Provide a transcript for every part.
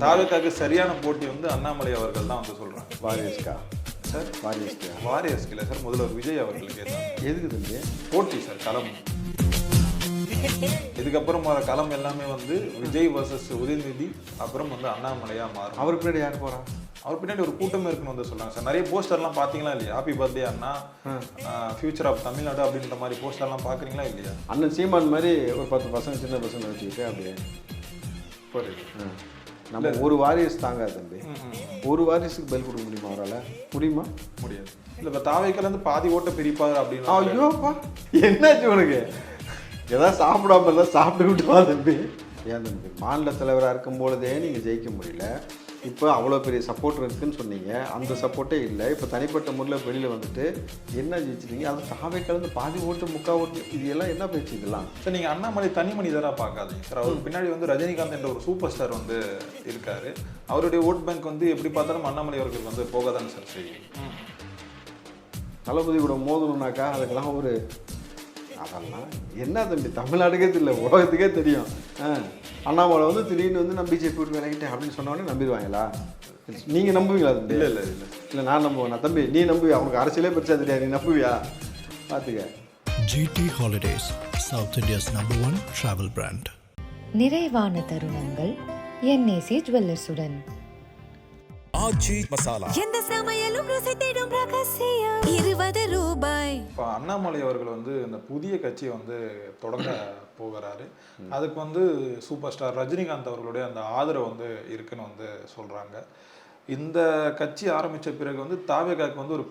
தாவேக்காக்கு சரியான போட்டி வந்து அண்ணாமலை அவர்கள் தான் வந்து சொல்றாங்க. வாரியர்ஸ்கா சார் வாரியர்ஸ்கா வாரியர்ஸ்க்கு இல்லை சார், முதல்வர் விஜய் அவர்களுக்கு கேட்டாங்க. எதுக்கு தம்பி போட்டி சார், களம். இதுக்கப்புறம் வர களம் எல்லாமே வந்து விஜய் வர்சஸ் உதயநிதி, அப்புறம் வந்து அண்ணாமலையா மாறும். அவர் பின்னாடி யார் போறா? அவர் பின்னாடி ஒரு கூட்டமே இருக்குன்னு வந்து சொல்றாங்க சார். நிறைய போஸ்டர்லாம் பாத்தீங்களா இல்லையா? ஹாப்பி பர்த்டே அண்ணா, ஃபியூச்சர் ஆஃப் தமிழ்நாடு அப்படின்ற மாதிரி போஸ்டர்லாம் பாக்குறீங்களா இல்லையா? அண்ணன் சீமான் மாதிரி ஒரு 10 பசங்க சின்ன பசங்க வச்சுக்கிட்டு அப்படியே புரியுது. நம்ம ஒரு வாரியர்ஸ் தாங்காது தம்பி. ஒரு வாரியர்ஸுக்கு பெல் கொடுக்க முடியுமா அவரால்? முடியுமா? முடியாது. இல்லை இப்போ தாவைக்கல இருந்து பாதி ஓட்ட பிரிப்பாரு அப்படின்னு. ஐயோப்பா என்னாச்சு உனக்கு? ஏதாவது சாப்பிடாம இருந்தால் சாப்பிட்டு விட்டுவா தம்பி. ஏன் தம்பி, மாநில தலைவராக இருக்கும் பொழுதே நீங்கள் ஜெயிக்க முடியல. இப்போ அவ்வளோ பெரிய சப்போர்ட் இருக்குன்னு சொன்னீங்க, அந்த சப்போர்ட்டே இல்லை. இப்போ தனிப்பட்ட முறையில் வெளியில் வந்துட்டு என்ன ஜெயிச்சிட்டீங்க? அது தாவை கலந்து பாதி ஓட்டு முக்கா ஓட்டு, இது எல்லாம் என்ன பேச்சு இதெல்லாம்? சார் நீங்கள் அண்ணாமலை தனி மனிதராக பார்க்காதீங்க சார். அவருக்கு பின்னாடி வந்து ரஜினிகாந்த் என்ற ஒரு சூப்பர் ஸ்டார் வந்து இருக்காரு. அவருடைய ஓட் பேங்க் வந்து எப்படி பார்த்தாலும் அண்ணாமலை அவர்களுக்கு வந்து போகாதான்னு சார் செய்யும். தளபதி கூட மோதணுன்னாக்கா அதுக்கெல்லாம் ஒரு அதெல்லாம் என்ன தம்பி, தமிழ்நாட்டுக்கே தெரியல, உலகத்துக்கே தெரியும். அண்ணாமலை வந்து திடீர்னு வந்து நான் பிஜேபி விட்டு விலகிட்டேன் அப்படின்னு சொன்னோடனே நம்பிடுவாங்களா? நீங்கள் நம்புவீங்களா தம்பி? இல்லை இல்லை இல்லை இல்லை, நான் நம்புவேன். தம்பி நீ நம்புவியா? அவனுக்கு அரசியலே பெருசா தெரியாது, நீ நம்புவியா? பார்த்துக்க. GT Holidays, South India's #1 travel brand. நிறைவான தருணங்கள் NAC ஜுவல்லர்ஸுடன். RG மசாலா. எந்த சமையலும் ருசி தேடும் ரகசியம் 20 ரூபாய். இப்போ அண்ணாமலை அவர்கள் வந்து இந்த புதிய கட்சியை வந்து தொடங்க போகிறாரு. அதுக்கு வந்து சூப்பர் ஸ்டார் ரஜினிகாந்த் அவர்களுடைய அந்த ஆதரவு வந்து இருக்குன்னு வந்து சொல்றாங்க. இந்த கட்சி ஆரம்பிச்ச பிறகு வந்து தாவேகாக்கு வந்து ஒரு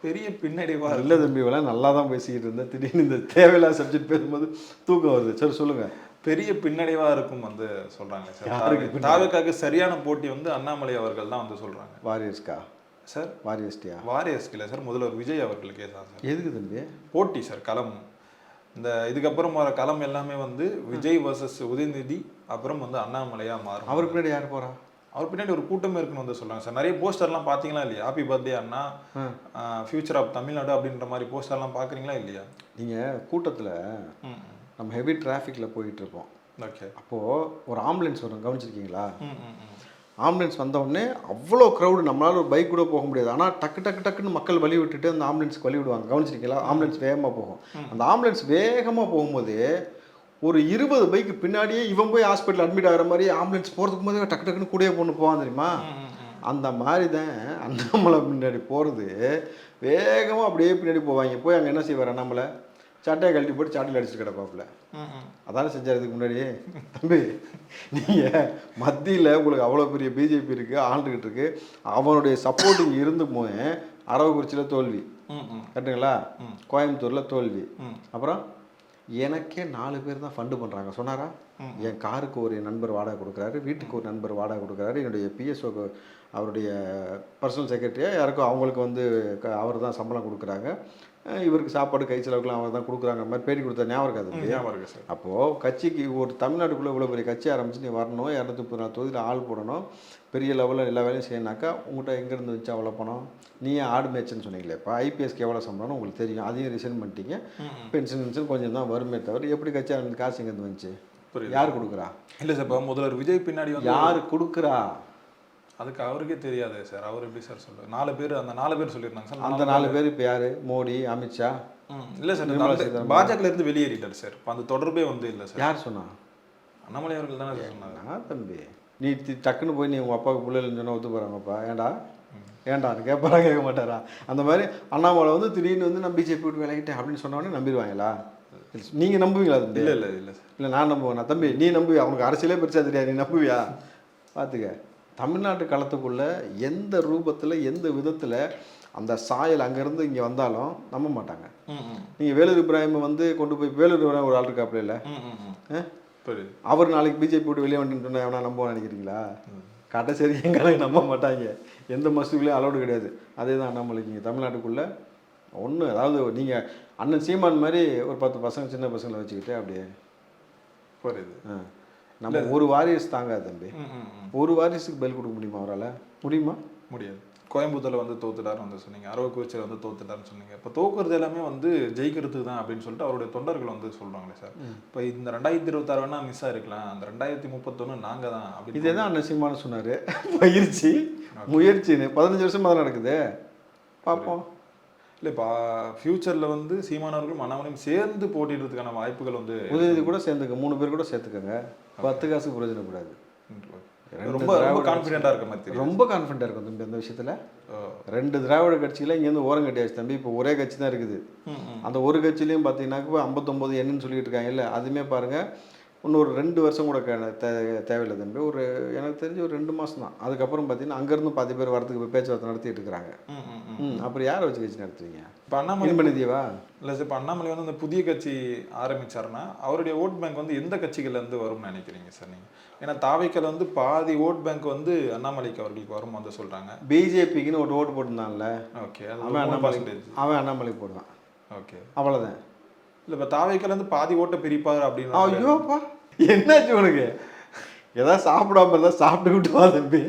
பெரிய பின்னடைவா இல்லை தம்பி, இவெல்லாம் நல்லா தான் பேசிக்கிட்டு இருந்தேன். திடீர்னு இந்த தேவையில்லாத சப்ஜெக்ட் பேசும்போது தூக்கம் வருது. சரி சொல்லுங்க. பெரிய பின்னடைவா இருக்கும் வந்து சொல்றாங்க சார். தாவேக்காக்கு சரியான போட்டி வந்து அண்ணாமலை அவர்கள் தான் வந்து சொல்றாங்க. வாரியர்ஸ்கா சார் வாரியர்ஸ்டியா? வாரியர்ஸ்க்கு இல்லை சார், முதல்வர் விஜய் அவர்களுக்கே தான் சார். எதுக்கு தம்பி? போட்டி சார், களம். இந்த இதுக்கப்புறம் வர களம் எல்லாமே வந்து விஜய் வர்சஸ் உதயநிதி, அப்புறம் வந்து அண்ணாமலையா மாறும். அவர் பின்னாடி யார் போறா? அவர் பின்னாடி ஒரு கூட்டமே இருக்குன்னு வந்து சொல்றாங்க சார். நிறைய போஸ்டர்லாம் பாத்தீங்களா இல்லையா? ஹாப்பி பர்த்டே அண்ணா, ஃபியூச்சர் ஆஃப் தமிழ்நாடு அப்படின்ற மாதிரி போஸ்டர்லாம் பாக்குறீங்களா இல்லையா? நீங்கள் கூட்டத்தில் நம்ம ஹெவி டிராஃபிக்கில் போயிட்டு இருப்போம். ஓகே. அப்போது ஒரு ஆம்புலன்ஸ் வரும், கவனிச்சிருக்கீங்களா? ஆம்புலன்ஸ் வந்தவுடனே அவ்வளோ க்ரௌடு, நம்மளால ஒரு பைக் கூட போக முடியாது. ஆனால் டக்குன்னு மக்கள் வழி விட்டுட்டு அந்த ஆம்புலன்ஸ்க்கு வழி விடுவாங்க. கவனிச்சிருக்கீங்களா? ஆம்புலன்ஸ் வேகமாக போகும். அந்த ஆம்புலன்ஸ் வேகமாக போகும்போது ஒரு 20 பைக்கு பின்னாடியே இவன் போய் ஹாஸ்பிட்டல் அட்மிட் ஆகிற மாதிரி ஆம்புலன்ஸ் போகிறதுக்கு போதே டக்குன்னு கூடயே பொண்ணு போவான் தெரியுமா? அந்த மாதிரி தான் அண்ணாமலை பின்னாடி போகிறது. வேகமாக அப்படியே பின்னாடி போவாங்க. போய் அங்கே என்ன செய்வார்? அண்ணாமலை சட்டையை கழட்டி போட்டு சாட்டில் அடிச்சுட்டு கிடப்பாப்புல. அதானே செஞ்சார் இதுக்கு முன்னாடியே. தம்பி நீங்கள் மத்தியில் உங்களுக்கு அவ்வளோ பெரிய பிஜேபி இருக்குது, ஆண்டுகிட்டு இருக்கு. அவனுடைய சப்போர்ட்டிங் இருந்து போய் அரவக்குறிச்சியில் தோல்வி, கரெக்டுங்களா? கோயம்புத்தூரில் தோல்வி. அப்புறம் எனக்கே 4 பேர் தான் ஃபண்டு பண்ணுறாங்க சொன்னாரா? என் காருக்கு ஒரு நண்பர் வாடகை கொடுக்குறாரு, வீட்டுக்கு ஒரு நண்பர் வாடகை கொடுக்குறாரு, என்னுடைய பிஎஸ்ஓக்கு அவருடைய பர்சனல் செக்ரட்டரியாக யாருக்கும் அவங்களுக்கு வந்து அவர் தான் சம்பளம் கொடுக்குறாங்க, இவருக்கு சாப்பாடு கை செலவுக்குலாம் அவர் தான் கொடுக்குறாங்க மாதிரி பேட்டி கொடுத்தா ஞாபகம் இருக்காது? ஞாபகம் இருக்கு சார். அப்போது கட்சிக்கு ஒரு தமிழ்நாட்டுக்குள்ளே இவ்வளோ பெரிய கட்சி ஆரம்பிச்சு நீ வரணும், 234 தொகுதியில் ஆள் போடணும், பெரிய லெவலில் எல்லா வேலையும் செய்யணாக்கா உங்கள்கிட்ட எங்கேருந்து வச்சு அவ்வளோ பணம்? நீ ஆடு மேய்ச்சன்னு சொன்னீங்களே, இப்போ ஐபிஎஸ்க்கு எவ்வளோ சம்பளம்னு உங்களுக்கு தெரியும். அதையும் ரிசைன் பண்ணிட்டீங்க. பென்ஷன் கொஞ்சம் தான் வருமே தவிர எப்படி கட்சி ஆரம்பிச்சு காசு எங்கேருந்து வந்துச்சு? யார் கொடுக்குறா? இல்லை சார், இப்போ முதல்வர் விஜய் பின்னாடி வந்து யார் கொடுக்குறா? அதுக்கு அவருக்கே தெரியாது சார். அவர் எப்படி சார் சொல்லுவார்? 4 பேர், அந்த 4 பேர் சொல்லியிருந்தாங்க சார். அந்த 4 பேர் இப்போ யார்? மோடி, அமித்ஷா? இல்லை சார், பாஜகல இருந்து வெளியேறிட்டார் சார். இப்போ அந்த தொடர்பே வந்து இல்லை சார். யார் சொன்னா? அண்ணாமலை அவர்கள் தானே சொன்னாங்க. தம்பி நீ டக்குன்னு போய் நீ உங்கள் அப்பாவுக்கு பிள்ளைன்னு சொன்னால் ஒத்து போகிறாங்கப்பா, ஏன்டான்னு கேட்பாரா கேட்க மாட்டாரா? அந்த மாதிரி அண்ணாமலை வந்து திடீர்னு வந்து நான் பிஜேபி விட்டு விலகிட்டேன் அப்படின்னு சொன்னோடனே நம்பிடுவாங்களா? நீங்கள் நம்புவீங்களா தம்பி? இல்லை இல்லை இல்லை சார். இல்லை, நான் நம்புவேன். தம்பி நீ நம்புவியா? அவனுக்கு அரசியலே பெருசா தெரியாது, நீ நம்புவியா? பார்த்துக்க. தமிழ்நாட்டு களத்துக்குள்ளே எந்த ரூபத்தில் எந்த விதத்தில் அந்த சாயல் அங்கேருந்து இங்கே வந்தாலும் நம்ப மாட்டாங்க. நீங்கள் வேலூர் இப்ராஹிமை வந்து கொண்டு போய் வேலூர் இப்ராஹிம் ஒரு ஆள் இருக்காப்புல இல்லை, அவர் நாளைக்கு பிஜேபி விட்டு வெளியே வந்துட்டு சொன்னால் எவனா நம்புவான்னு நினைக்கிறீங்களா? கடைசரி எங்களுக்கு நம்ப மாட்டாங்க. எந்த மசூதிலையும் அலோடு கிடையாது. அதே தான் அண்ணாமலைக்கு இங்கே தமிழ்நாட்டுக்குள்ளே ஒன்று. அதாவது நீங்கள் அண்ணன் சீமான் மாதிரி ஒரு 10 பசங்க சின்ன பசங்களை வச்சுக்கிட்டு அப்படியே புரியுது. நம்ம ஒரு வாரியர்ஸ் தாங்காது தம்பி. ஒரு வாரியர்ஸுக்கு பெல் கொடுக்க முடியுமா அவரால்? முடியுமா? முடியாது. கோயம்புத்தூர்ல வந்து தோத்துட்டாருன்னு வந்து சொன்னீங்க, அரவக்குறிச்சியில் வந்து தோத்துட்டாருன்னு சொன்னீங்க. இப்போ தோக்குறது எல்லாமே வந்து ஜெயிக்கிறதுக்கு தான் அப்படின்னு சொல்லிட்டு அவருடைய தொண்டர்கள் வந்து சொல்றாங்களே சார். இப்போ இந்த 2026 வேணா மிஸ் ஆயிருக்கலாம், அந்த 2031 நாங்க தான் அப்படின்னு. இதே தான் அண்ணன் சீமானு சொன்னார், பயிற்சி முயற்சின்னு 15 வருஷமாக தான் நடக்குது, பார்ப்போம். இல்லை இப்போ ஃபியூச்சரில் வந்து சீமானவர்களும் அண்ணாமலையும் சேர்ந்து போட்டிடுறதுக்கான வாய்ப்புகள் வந்து உதயநிதி கூட சேர்ந்துக்க, 3 பேர் கூட சேர்த்துக்கங்க, 10 காசுக்கு பிரயோஜனப்படாது. ரொம்ப ரொம்ப கான்ஃபிடென்ட்டாக இருக்க மாதிரி தெரியும். ரொம்ப கான்ஃபிடென்ட்டாக இருக்கும் தம்பி அந்த விஷயத்தில். 2 திராவிட கட்சியில் இங்கேருந்து ஓரம் கட்டியாச்சு தம்பி. இப்போ ஒரே கட்சி தான் இருக்குது. அந்த ஒரு கட்சியிலையும் பார்த்தீங்கன்னாக்க 59 என்னன்னு சொல்லிட்டு இருக்காங்க இல்லை, அதுவுமே பாருங்கள் இன்னொரு 2 வருஷம் கூட தேவையில்லை தம்பி. ஒரு எனக்கு தெரிஞ்சு ஒரு 2 மாதம் தான். அதுக்கப்புறம் பார்த்தீங்கன்னா அங்கேருந்து 10 பேர் வரதுக்கு பேச்சுவார்த்தை நடத்திட்டு இருக்கிறாங்க. அப்புறம் யாரை வச்சு கட்சி நடத்துவீங்க? இப்போ அண்ணாமலை நிதியவா இல்லை சார், இப்போ அண்ணாமலை வந்து அந்த புதிய கட்சி ஆரம்பிச்சாருன்னா அவருடைய ஓட் பேங்க் வந்து எந்த கட்சிகள்லேருந்து வரும்னு நினைக்கிறீங்க சார் நீங்கள்? ஏன்னா தாவைக்கல் வந்து பாதி ஓட் பேங்க் வந்து அண்ணாமலைக்கு அவர்களுக்கு வரும் வந்து சொல்கிறாங்க. பிஜேபிக்குன்னு ஒரு ஓட்டு போட்டுருந்தான்ல, ஓகே, அவன் அண்ணாமலை போடுவான். ஓகே, அவ்வளோதான். இல்லை இப்போ தாவைக்கல் வந்து பாதி ஓட்டை பிரிப்பார் அப்படின்னு. ஐயோப்பா, என்னாச்சு உனக்கு? ஏதாவது சாப்பிடாம இருந்தால் சாப்பிட்டு விட்டு வா தம்பி.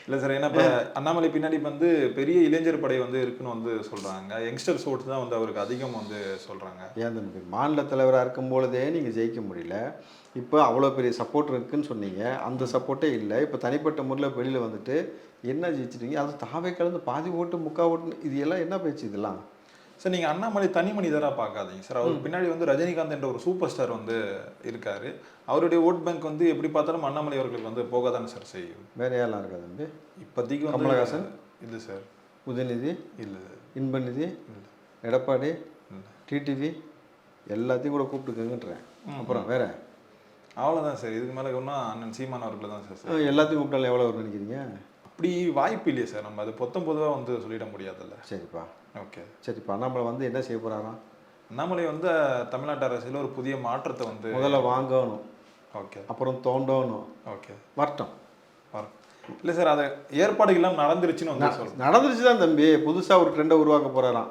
இல்லை சார், ஏன்னா இப்போ அண்ணாமலை பின்னாடி வந்து பெரிய இளைஞர் படை வந்து இருக்குன்னு வந்து சொல்கிறாங்க. யங்ஸ்டர்ஸ் ஓட்டு தான் வந்து அவருக்கு அதிகம் வந்து சொல்கிறாங்க. ஏன் தம்பி, மாநில தலைவராக இருக்கும் பொழுதே நீங்கள் ஜெயிக்க முடியல, இப்போ அவ்வளோ பெரிய சப்போர்ட் இருக்குன்னு சொன்னீங்க, அந்த சப்போர்ட்டே இல்லை. இப்போ தனிப்பட்ட முறையில் வெளியில் வந்துட்டு என்ன ஜெயிச்சிட்டீங்க? அது தாவே கலந்து பாதி ஓட்டு முக்கா ஓட்டு, இது எல்லாம் என்ன பேச்சு இதெல்லாம்? சார் நீங்கள் அண்ணாமலை தனி மனிதராக பார்க்காதீங்க சார். அவருக்கு பின்னாடி வந்து ரஜினிகாந்த் என்ற ஒரு சூப்பர் ஸ்டார் வந்து இருக்காரு. அவருடைய ஓட் பேங்க் வந்து எப்படி பார்த்தாலும் அண்ணாமலை அவர்களுக்கு வந்து போக தானே சார் செய்யும். வேற யாரெல்லாம் இருக்கா தம்பி? இப்போதைக்கு கமலஹாசன் இல்லை சார், உதயநிதி இல்லை, இன்பநிதி, எடப்பாடி, டிடிவி எல்லாத்தையும் கூட கூப்பிட்டுக்கங்கன்றேன். அப்புறம் வேற அவ்வளோதான் சார். இதுக்கு மேலே ஒன்றும் அண்ணன் சீமான் அவர்களை தான் சார் எல்லாத்தையும் கூப்பிட்டாலும் எவ்வளோ வரும்னு நினைக்கிறீங்க? அப்படி வாய்ப்பு இல்லையே சார், நம்ம அது பொதுவாக வந்து சொல்லிட முடியாதுல்ல. சரிப்பா, ஓகே, சரிப்பா. அண்ணாமலை வந்து என்ன செய்ய போகிறாராம்? அண்ணாமலை வந்து தமிழ்நாட்டு அரசியல் ஒரு புதிய மாற்றத்தை வந்து முதல்ல வாங்கணும், ஓகே, அப்புறம் தோண்டணும், ஓகே, வரட்டும். இல்லை சார், அது ஏற்பாடுகள்லாம் நடந்துருச்சுன்னு வந்து சொல்கிறேன். நடந்துருச்சு தான் தம்பி. புதுசாக ஒரு ட்ரெண்டை உருவாக்க போகிறாராம்.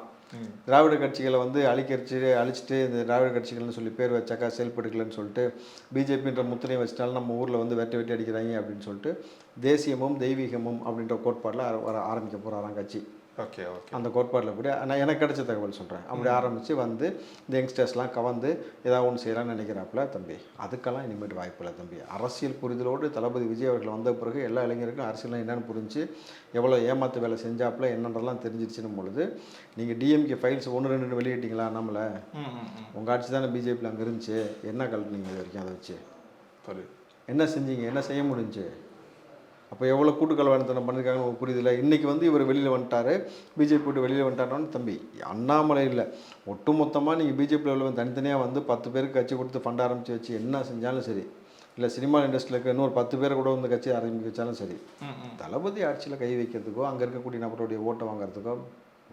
திராவிட கட்சிகளை வந்து அழிச்சிட்டு இந்த திராவிட கட்சிகள்னு சொல்லி பேர் வச்சாக்கா செயல்படுக்கலன்னு சொல்லிட்டு பிஜேபின்ற முத்திரையை வச்சிட்டாலும் நம்ம ஊரில் வந்து வெட்டி அடிக்கிறாங்க அப்படின்னு சொல்லிட்டு தேசியமும் தெய்வீகமும் அப்படின்ற கோட்பாடில் ஆரம்பிக்க போகிறாராம் கட்சி. Okay, okay. அந்த கோட்பாடில் கூட நான் எனக்கு கிடைச்ச தகவல் சொல்கிறேன். அப்படி ஆரம்பித்து வந்து இந்த யங்ஸ்டர்ஸ்லாம் கவர்ந்து ஏதாவது ஒன்று செய்யலாம்னு நினைக்கிறாப்புல தம்பி. அதுக்கெல்லாம் இனிமேட்டு வாய்ப்பு இல்லை தம்பி. அரசியல் புரிதலோடு தளபதி விஜய் அவர்கள் வந்த பிறகு எல்லா இளைஞருக்கும் அரசியலாம் என்னென்னு புரிஞ்சு எவ்வளோ ஏமாத்து வேலை செஞ்சாப்புல என்னன்றலாம் தெரிஞ்சிருச்சுன்னு பொழுது நீங்கள் டிஎம்கே ஃபைல்ஸ் 1-2 வெளியிட்டீங்களா? நம்மளை உங்கள் ஆட்சி தானே பிஜேபியில் அங்கே இருந்துச்சு, என்ன கலட்டுனீங்க இது வரைக்கும்? அதை வச்சு என்ன செஞ்சீங்க? என்ன செய்ய முடிஞ்சு? அப்போ எவ்வளோ கூட்டுக்கலவானத்தனம் பண்ணியிருக்காங்கன்னு புரியுதில்ல. இன்றைக்கி வந்து இவர் வெளியில் வந்துட்டார், பிஜேபி விட்டு வெளியில் வந்துட்டாரோன்னு தம்பி. அண்ணாமலை இல்லை, ஒட்டு மொத்தமாக நீங்கள் பிஜேபி லெவலில் தனித்தனியாக வந்து 10 பேருக்கு கட்சி கொடுத்து ஃபண்ட் ஆரம்பித்து வச்சு என்ன செஞ்சாலும் சரி, இல்லை சினிமா இண்டஸ்ட்ரியில் இருக்க இன்னொரு 10 பேரை கூட வந்து கட்சி ஆரம்பிக்க வச்சாலும் சரி, தளபதி ஆட்சியில் கை வைக்கிறதுக்கோ அங்கே இருக்கக்கூடிய நபருடைய ஓட்டை வாங்குறதுக்கோ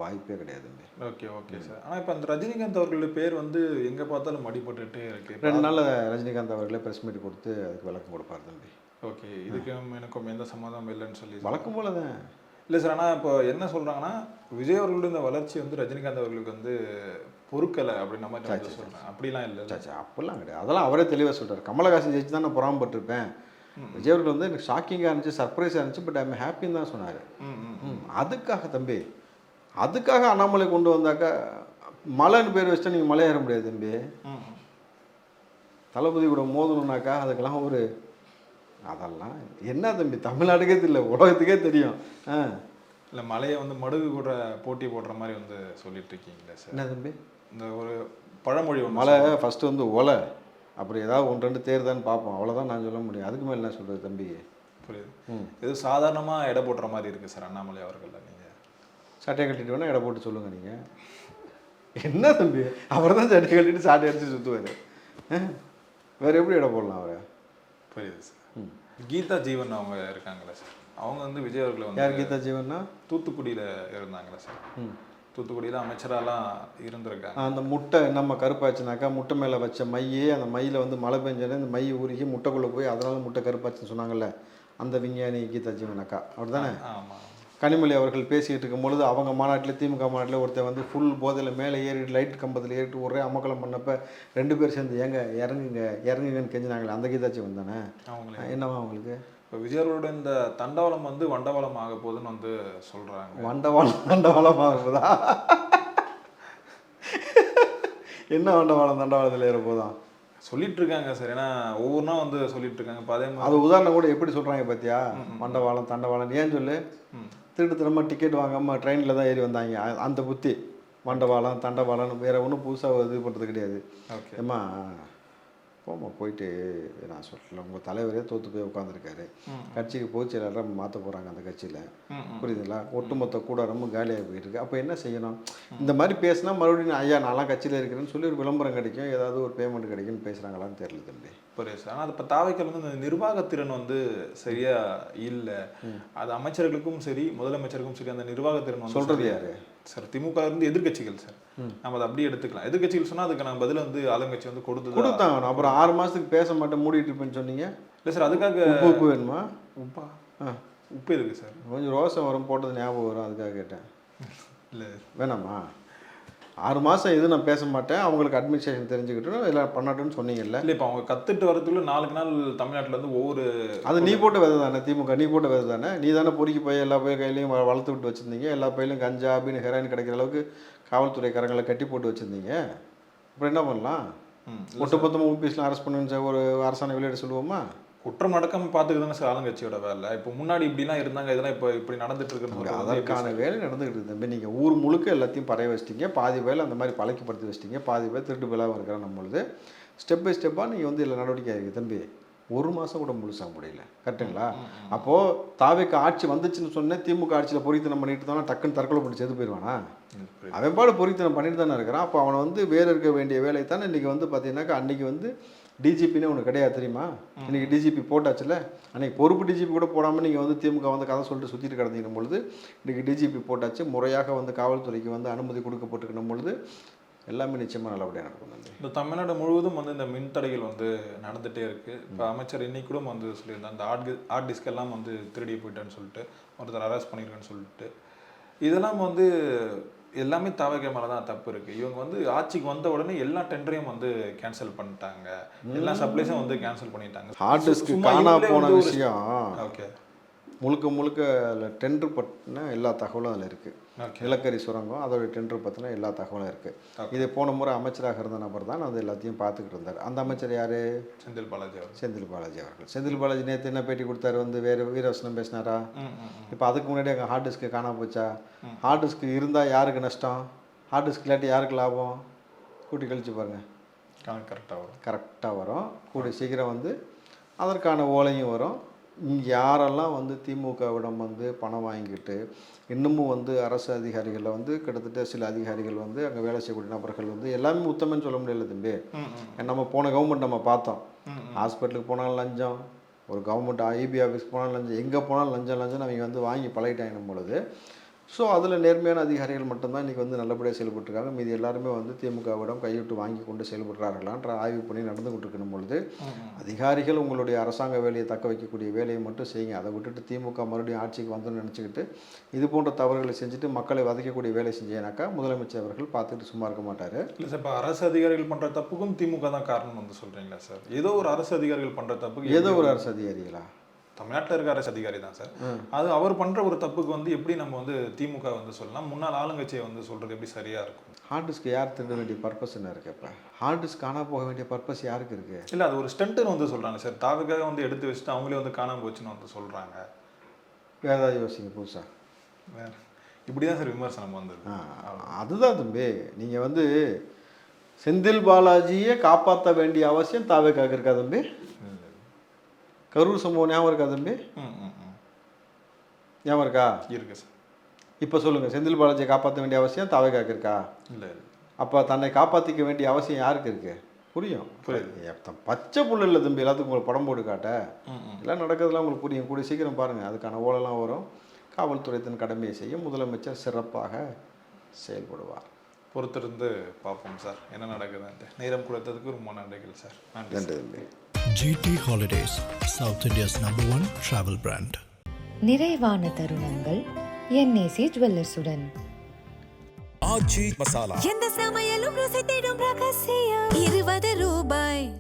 வாய்ப்பே கிடையாது. Okay, okay sir. ஆனால் இப்போ அந்த ரஜினிகாந்த் அவர்களுடைய பேர் வந்து எங்கே பார்த்தாலும் மடிபட்டுகிட்டே இருக்கு. 2 நாளில் ரஜினிகாந்த் அவர்களே ப்ரெஸ் மீட் கொடுத்து அதுக்கு விளக்கம் கொடுப்பார் தம்பி. ஓகே, இதுக்கும் எனக்கும் எந்த சம்மந்தமும் இல்லைன்னு சொல்லி வழக்கம் போல தான். இல்லை சார், ஆனால் இப்போ என்ன சொல்கிறாங்கன்னா விஜய் அவர்களுடைய இந்த வளர்ச்சி வந்து ரஜினிகாந்த் அவர்களுக்கு வந்து பொறுக்கலை அப்படின்னு நம்ம சொல்கிறேன். அப்படிலாம் இல்லை சாச்சா, அப்படிலாம் கிடையாது. அதெல்லாம் அவரே தெளிவாக சொல்கிறார். கமலஹாசன் ஜெயிச்சு தான் நான் பொறாமப்பட்டிருப்பேன், விஜய் அவர்கள் வந்து எனக்கு ஷாக்கிங்காக இருந்துச்சு, சர்ப்ரைஸாக இருந்துச்சு, பட் ஐம் ஹாப்பின்னு தான் சொன்னார். அதுக்காக தம்பி, அதுக்காக அண்ணாமலை கொண்டு வந்தாக்கா மலைன்னு பேர் வச்சுட்டா நீங்கள் மலை ஏற முடியாது தம்பி. தளபதி கூட மோதணுன்னாக்கா அதுக்கெல்லாம் ஒரு அதெல்லாம் என்ன தம்பி, தமிழ்நாட்டுக்கே தெரியல, உலகத்துக்கே தெரியும். இல்லை, மலையை வந்து மடுகு கூட போட்டி போடுற மாதிரி வந்து சொல்லிட்டு இருக்கீங்களே சார். என்ன தம்பி, இந்த ஒரு பழமொழி மலை ஃபஸ்ட்டு வந்து ஒலை, அப்புறம் ஏதாவது 1-2 தேர்தான்னு பார்ப்போம், அவ்வளோதான் நான் சொல்ல முடியும். அதுக்கு மேலே என்ன சொல்கிறது தம்பி? புரியுது. இது சாதாரணமாக எடை போடுற மாதிரி இருக்குது சார் அண்ணாமலை அவர்கள். நீங்கள் சட்டையை கட்டிட்டு வேணால் எடை போட்டு சொல்லுங்கள். நீங்கள் என்ன தம்பி, அவர் தான் சட்டை கட்டிட்டு சாட்டை அடித்து சுற்றுவார், வேறு எப்படி எடை போடலாம் அவரை? புரியுது சார். கீதா ஜீவன் அவங்க இருக்காங்களே சார், அவங்க வந்து விஜய் அவர்களை வந்து. யார் கீதா ஜீவன்னா? தூத்துக்குடியில் இருந்தாங்களே சார், தூத்துக்குடியில் அமைச்சராலாம் இருந்திருக்காங்க. அந்த முட்டை நம்ம கருப்பாச்சுனாக்கா முட்டை மேலே வச்ச மையே, அந்த மையில் வந்து மழை பெஞ்சோன்னே அந்த மை உருகி முட்டைக்குள்ளே போய் அதனால முட்டை கருப்பாச்சுன்னு சொன்னாங்கல்ல, அந்த விஞ்ஞானி கீதா ஜீவன் அக்கா அவர் தானே? ஆமாம். கனிமொழி அவர்கள் பேசிக்கிட்டு இருக்கும் பொழுது அவங்க மாநாட்டில் திமுக மாநாட்டில் ஒருத்தர் வந்து ஃபுல் போதையில் மேலே ஏறிட்டு லைட் கம்பத்தில் ஏறிட்டு ஒரே அமக்கலம் பண்ணப்போ 2 பேர் சேர்ந்து ஏங்க இறங்குங்கன்னு கெஞ்சினாங்களே, அந்த கீதாச்சும் வந்தானே அவங்களே என்னவா அவங்களுக்கு? இப்போ விஜயரோட இந்த தண்டவாளம் வந்து வண்டவாளம் ஆக போகுதுன்னு வந்து சொல்றாங்க. வண்டவாளம் ஆகுதா? என்ன தண்டவாளத்தில் ஏற போதான் சொல்லிட்டு இருக்காங்க சார். ஏன்னா ஒவ்வொரு நாள் வந்து சொல்லிட்டு இருக்காங்க. இப்போ அதே மாதிரி அது உதாரணம் கூட எப்படி சொல்கிறாங்க பார்த்தியா? வண்டவாளம் தண்டவாளம் ஏன் சொல்லு, திருட்டுத்தனமாக டிக்கெட் வாங்காமல் ட்ரெயினில் தான் ஏறி வந்தாங்க. அந்த புத்தி வண்டவாளம் தண்டவாளம் வேறு ஒன்றும் புதுசாக இது பண்ணுறது கிடையாது. ஓகே ஏம்மா போமா போயிட்டு நான் சொல்லல, உங்கள் தலைவரே தோற்று போய் உட்காந்துருக்காரு, கட்சிக்கு பொதுச் செயலாளராக மாற்ற போகிறாங்க அந்த கட்சியில், புரியுதுங்களா? ஒட்டுமொத்த கூடாரமும் காலியாக போயிருக்கு. அப்போ என்ன செய்யணும்? இந்த மாதிரி பேசினா மறுபடியும் ஐயா நான்லாம் கட்சியில் இருக்கிறேன்னு சொல்லி ஒரு விளம்பரம் கிடைக்கும், ஏதாவது ஒரு பேமெண்ட் கிடைக்கும்னு பேசுகிறாங்களான்னு தெரியல தம்பி. புரியுது சார். ஆனால் அது இப்போ தாவைக்கல் வந்து இந்த நிர்வாகத்திறன் வந்து சரியா இல்லை. அது அமைச்சர்களுக்கும் சரி முதலமைச்சருக்கும் சரி அந்த நிர்வாகத்திறன் வந்து சொல்கிறது யாரு சார்? திமுக இருந்து எதிர்கட்சிகள் சார். நம்ம அதை அப்படியே எடுத்துக்கலாம். எதிர்கட்சிகள் சொன்னால் அதுக்கு நான் பதில் வந்து ஆளுங்கட்சி வந்து கொடுத்தாங்க. அப்புறம் 6 மாதத்துக்கு பேச மாட்டேன் மூடிட்டு இருப்பேன்னு சொன்னீங்க. இல்லை சார், அதுக்காக உப்பு வேணுமா? உப்பா உப்பு எதுக்கு சார்? கொஞ்சம் ரோசம் வரும் போட்டது ஞாபகம் வரும், அதுக்காக கேட்டேன். இல்லை வேணாமா? 6 மாதம் இது நான் பேச மாட்டேன், அவங்களுக்கு அட்மினிஸ்ட்ரேஷன் தெரிஞ்சுக்கிட்டு எல்லாம் பண்ணட்டும்னு சொன்னீங்கல்ல. இல்லை இப்போ அவங்க கற்றுட்டு வரதுக்குள்ள 4 நாள் தமிழ்நாட்டில் வந்து ஒவ்வொரு அது நீ போட்ட விதை தானே, திமுக நீ போட்ட விதை தானே. நீ தானே பொறுக்கி போய் எல்லா பையன் கையிலையும் வளர்த்து விட்டு வச்சுருந்தீங்க. எல்லா பையிலையும் கஞ்சா அப்படின்னு ஹெராயின் கிடைக்கிற அளவுக்கு காவல்துறை கரங்களை கட்டி போட்டு வச்சுருந்தீங்க. அப்புறம் என்ன பண்ணலாம்? ஒட்டுமொத்தமாக ஊபிஎஸ்லாம் அரெஸ்ட் பண்ணுன்னு ஒரு அரசாணை வெளியிட சொல்லுவோமா? குற்றம் நடக்காமல் பார்த்துக்கு தானே சார் ஆளுங்கட்சியோட வேலை. இப்போ முன்னாடி இப்படிலாம் இருந்தாங்க, இதெல்லாம் இப்போ இப்படி நடந்துட்டு இருக்குன்னு அதற்கான வேலை நடந்துகிட்டு இருக்கு தம்பி. நீங்கள் ஊர் முழுக்க எல்லாத்தையும் பறைய வச்சிட்டிங்க, பாதி பேர் அந்த மாதிரி பழக்கப்படுத்தி வச்சிட்டிங்க, பாதி பேர் திருட்டு பேலாக இருக்கிறான். நம்மளுது ஸ்டெப் பை ஸ்டெப்பாக நீங்கள் வந்து இல்லை நடவடிக்கை இருக்குது தம்பி. 1 மாதம் கூட முழுசாக முடியல, கரெக்டுங்களா? அப்போது தாவேக்கு ஆட்சி வந்துச்சுன்னு சொன்னேன், திமுக ஆட்சியில் பொறித்தனம் பண்ணிட்டு தானே டக்குன்னு தற்கொலை பண்ணி செத்து போயிடுவானா? அவன் பாடு பொறித்தனம் பண்ணிட்டு தானே இருக்கிறான். அப்போ அவனை வந்து வேறு இருக்க வேண்டிய வேலை தானே இன்றைக்கி வந்து பார்த்தீங்கன்னாக்கா, அன்றைக்கி வந்து டிஜிபின்னு ஒன்று கிடையாது தெரியுமா? இன்றைக்கி டிஜிபி போட்டாச்சுல. அன்றைக்கி பொறுப்பு டிஜிபி கூட போடாமல் நீங்கள் வந்து திமுக வந்து கதை சொல்லிட்டு சுற்றிட்டு கிடந்திருக்கும் பொழுது இன்றைக்கி டிஜிபி போட்டாச்சு, முறையாக வந்து காவல்துறைக்கு வந்து அனுமதி கொடுக்கப்பட்டிருக்கும் பொழுது எல்லாமே நிச்சயமாக நல்லபடியாக நடக்கும். இந்த தமிழ்நாடு முழுவதும் வந்து இந்த மின்தடைகள் வந்து நடந்துகிட்டே இருக்குது. இப்போ அமைச்சர் இன்னைக்கு கூட வந்து சொல்லியிருந்தாங்க, இந்த ஹார்ட் டிஸ்க் எல்லாம் வந்து திருடி போயிட்டேன்னு சொல்லிட்டு ஒருத்தர் அரெஸ்ட் பண்ணியிருக்கேன்னு சொல்லிட்டு. இதெல்லாம் வந்து எல்லாமே தாவக மேலே தான் தப்பு இருக்குது. இவங்க வந்து ஆட்சிக்கு வந்த உடனே எல்லா டெண்டரையும் வந்து கேன்சல் பண்ணிட்டாங்க, எல்லா சப்ளைஸும் வந்து கேன்சல் பண்ணிட்டாங்க. ஹார்ட் டிஸ்க் காணா போன விஷயம் ஓகே முழுக்க அதில் டெண்டர் பற்றின எல்லா தகவலும் அதில் இருக்குது. நிலக்கரி சுரங்கம் அதோட டெண்டர் பற்றின எல்லா தகவலும் இருக்குது. இது போன முறை அமைச்சராக இருந்த நபர் தான் அது எல்லாத்தையும் பார்த்துக்கிட்டு இருந்தார். அந்த அமைச்சர் யார்? செந்தில் பாலாஜி அவர்கள். செந்தில் பாலாஜி நேற்று என்ன பேட்டி கொடுத்தாரு? வந்து வேறு வீரவசனம் பேசினாரா? இப்போ அதுக்கு முன்னாடி அங்கே ஹார்ட் டிஸ்க்கு காணாம போச்சா? ஹார்ட் டிஸ்க் இருந்தால் யாருக்கு நஷ்டம்? ஹார்ட் டிஸ்க் இல்லாட்டி யாருக்கு லாபம்? கூட்டி கழிச்சு பாருங்கள், கரெக்டாக வரும். கூடி சீக்கிரம் வந்து அதற்கான ஓலையும் வரும். யாரெல்லாம் வந்து திமுகவிடம் வந்து பணம் வாங்கிட்டு இன்னமும் வந்து அரசு அதிகாரிகளில் வந்து கிட்டத்தட்ட சில அதிகாரிகள் வந்து அங்கே வேலை செய்யக்கூடிய நபர்கள் வந்து எல்லாமே உத்தமன்னு சொல்ல முடியல தம்பி. நம்ம போன கவர்மெண்ட் நம்ம பார்த்தோம், ஹாஸ்பிட்டலுக்கு போனாலும் லஞ்சம், ஒரு கவர்மெண்ட் ஐபி ஆஃபீஸ்க்கு போனாலும் லஞ்சம், எங்கே போனாலும் லஞ்சம் அவங்க வந்து வாங்கி பழகிட்டாங்கன்னும் பொழுது ஸோ அதில் நேர்மையான அதிகாரிகள் மட்டும்தான் இன்றைக்கி வந்து நல்லபடியாக செயல்பட்டுருக்காங்க. மீதி எல்லாருமே வந்து திமுகவிடம் கைவிட்டு வாங்கி கொண்டு செயல்படுறார்களான்ற ஆய்வு பண்ணி நடந்து கொண்டிருக்கணும் பொழுது அதிகாரிகள் உங்களுடைய அரசாங்க வேலையை தக்க வைக்கக்கூடிய வேலையை மட்டும் செய்யுங்க. அதை விட்டுட்டு திமுக மறுபடியும் ஆட்சிக்கு வந்தோன்னு நினச்சிக்கிட்டு இது போன்ற தவறுகளை செஞ்சுட்டு மக்களை வதைக்கக்கூடிய வேலை செஞ்சேனாக்கா முதலமைச்சர் அவர்கள் பார்த்துட்டு சும்மா இருக்க மாட்டார். இல்லை சார், இப்போ அரசு அதிகாரிகள் பண்ணுற தப்புக்கும் திமுக தான் காரணம் வந்து சொல்கிறீங்களா சார்? ஏதோ ஒரு அரசு அதிகாரிகள் பண்ணுற தப்புக்கு ஏதோ ஒரு அரசு அதிகாரிகளா? தமிழ்நாட்டில் இருக்க அரசு அதிகாரி தான் சார். அது அவர் பண்ணுற ஒரு தப்புக்கு வந்து எப்படி நம்ம வந்து திமுக வந்து சொல்லலாம், முன்னாள் ஆளுங்கட்சியை வந்து சொல்கிறது எப்படி சரியாக இருக்கும்? ஹார்ட் டிஸ்க் யார் திருட வேண்டிய பர்பஸ் என்ன இருக்குது? இப்போ ஹார்ட் டிஸ்க் காணாம போக வேண்டிய பர்பஸ் யாருக்கு இருக்குது? இல்லை, அது ஒரு ஸ்டண்ட்டுன்னு வந்து சொல்கிறாங்க சார். தாவுக்காக வந்து எடுத்து வச்சுட்டு அவங்களே வந்து காணாமல் போச்சுன்னு வந்து சொல்கிறாங்க. வேறு ஏதாவது யோசிங்க புதுசாக. வேறு இப்படி தான் சார் விமர்சனம் வந்தது. அதுதான் தம்பி, நீங்கள் வந்து செந்தில் பாலாஜியை காப்பாற்ற வேண்டிய அவசியம் தாவேக்காக இருக்கா தம்பி? கரூர் சம்பவம் ஞாபகம் இருக்கா தம்பி? ஞாபகம் இருக்கா? இருக்கு சார். இப்போ சொல்லுங்கள், செந்தில் பாலாஜியை காப்பாற்ற வேண்டிய அவசியம் தாவேக்காக இருக்கா? இல்லை. அப்போ தன்னை காப்பாற்றிக்க வேண்டிய அவசியம் யாருக்கு இருக்குது? புரியும். பச்சை புள்ள இல்லை தம்பி, எல்லாத்துக்கும் உங்களுக்கு படம் போட்டு காட்ட எல்லாம் நடக்கிறதுலாம் உங்களுக்கு புரியும். கூடிய சீக்கிரம் பாருங்கள், அதுக்கான ஓலெல்லாம் வரும். காவல்துறை தன் கடமையை செய்ய முதலமைச்சர் சிறப்பாக செயல்படுவார். பொறுத்திருந்து பார்ப்போம் சார் என்ன நடக்குதுன்ட்டு. நேரம் கொடுத்ததுக்கு ரொம்ப நன்றிகள் சார். நன்றி தம்பி. GT Holidays, South India's #1 travel brand. நிறைவான தருணங்கள் என்ஏசி ஜுவல்லர்ஸுடன். ஆச்சி மசாலா. எந்த சமையலும் ருசி தேடும் ரகசியம் 20 ரூபாய்.